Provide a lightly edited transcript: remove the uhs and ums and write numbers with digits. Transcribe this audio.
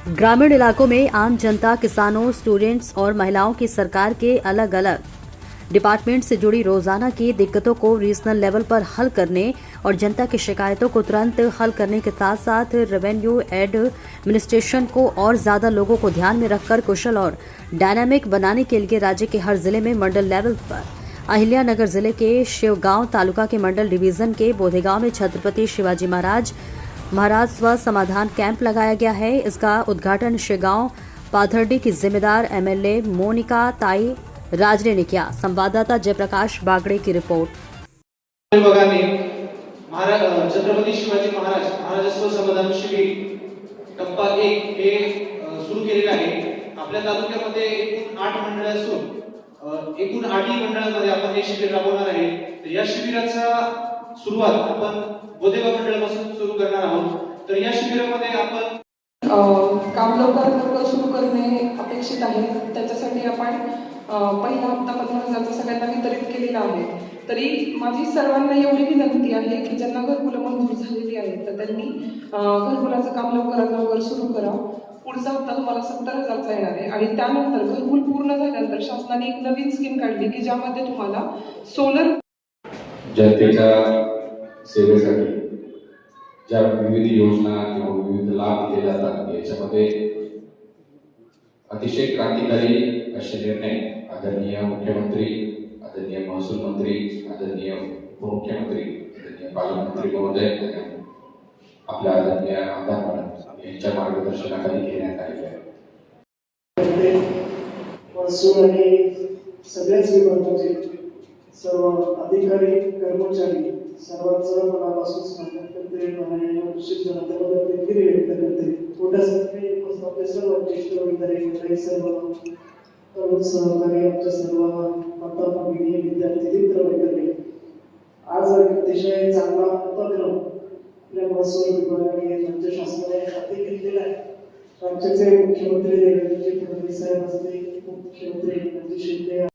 ग्रामीण इलाकों में आम जनता, किसानों, स्टूडेंट्स और महिलाओं की सरकार के अलग अलग डिपार्टमेंट से जुड़ी रोजाना की दिक्कतों को रीजनल लेवल पर हल करने और जनता की शिकायतों को तुरंत हल करने के साथ साथ रेवेन्यू एडमिनिस्ट्रेशन को और ज्यादा लोगों को ध्यान में रखकर कुशल और डायनामिक बनाने के लिए राज्य के हर जिले में मंडल लेवल पर अहिल्यानगर जिले के शिवगांव तालुका के मंडल डिवीजन के बोधेगांव में छत्रपति शिवाजी महाराज स्व समाधान कैंप लगाया गया है। इसका उद्घाटन शिवगांव पाथर्डी की जिम्मेदार एमएलए मोनिका ताई राज ने किया। संवाददाता जयप्रकाश बागड़े की रिपोर्ट। छत्रपति शिवाजी महाराज स्व समाधान शिबिर टप्पा 1 हे सुरू केलेले आहे। आपल्या तालुक्यामध्ये एकूण 8 मंडळे असून एकूण 8 मंडळांमध्ये आपण हे शिबिर राबवणार आहे। तर या शिबिराचा सुरुवात आपण बोधेगाव मंडळापासून सुरू करणार आहोत। तर या शिबिरामध्ये आपण काम लवकर सुरू करणे अपेक्षित आहे। त्याच्यासाठी आपण पहिला हप्ता 15,000चा सगळ्यांना वितरित केलेला आहे। तरी माझी सर्वांना एवढी विनंती आहे की ज्यांना घरकुलं मंजूर झालेली आहेत तर त्यांनी घरकुलाचं काम लवकरात लवकर सुरू करा। पुढचा हप्ता तुम्हाला 70,000चा येणार आहे आणि त्यानंतर घरकुल पूर्ण झाल्यानंतर शासनाने एक नवीन स्कीम काढली की ज्यामध्ये तुम्हाला सोलर जनतेच्या सेवेसाठी ज्या विविध योजना किंवा विविध लाभ दिले जातात याच्यामध्ये अतिशय क्रांतिकारी असे निर्णय आदरणीय मुख्यमंत्री, आदरणीय महसूल मंत्री, आदरणीय उपमुख्यमंत्री, आदरणीय पालकमंत्री महोदय आणि आपल्या आदरणीय आमदार मॅडम यांच्या मार्गदर्शनाखाली घेण्यात आलेले आहे। सगळ्याच विभागाचे सर्व अधिकारी कर्मचारी सर्वांचं मनापासून स्वागत करते आणि निश्चित जनतेबद्दल देखील व्यक्त करते। छोट्यासाठी आपले सर्व ज्येष्ठ मंडळी, सर्व तरुण सहकारी, आमच्या सर्व माता भगिनी, विद्यार्थी मित्र वगैरे, आज अतिशय चांगला उपक्रम आपल्या महसूल विभागाने राज्य शासनाने हाती घेतलेला आहे। राज्याचे मुख्यमंत्री देवेंद्र फडणवीस साहेब असतील, मुख्यमंत्री एकनाथ शिंदे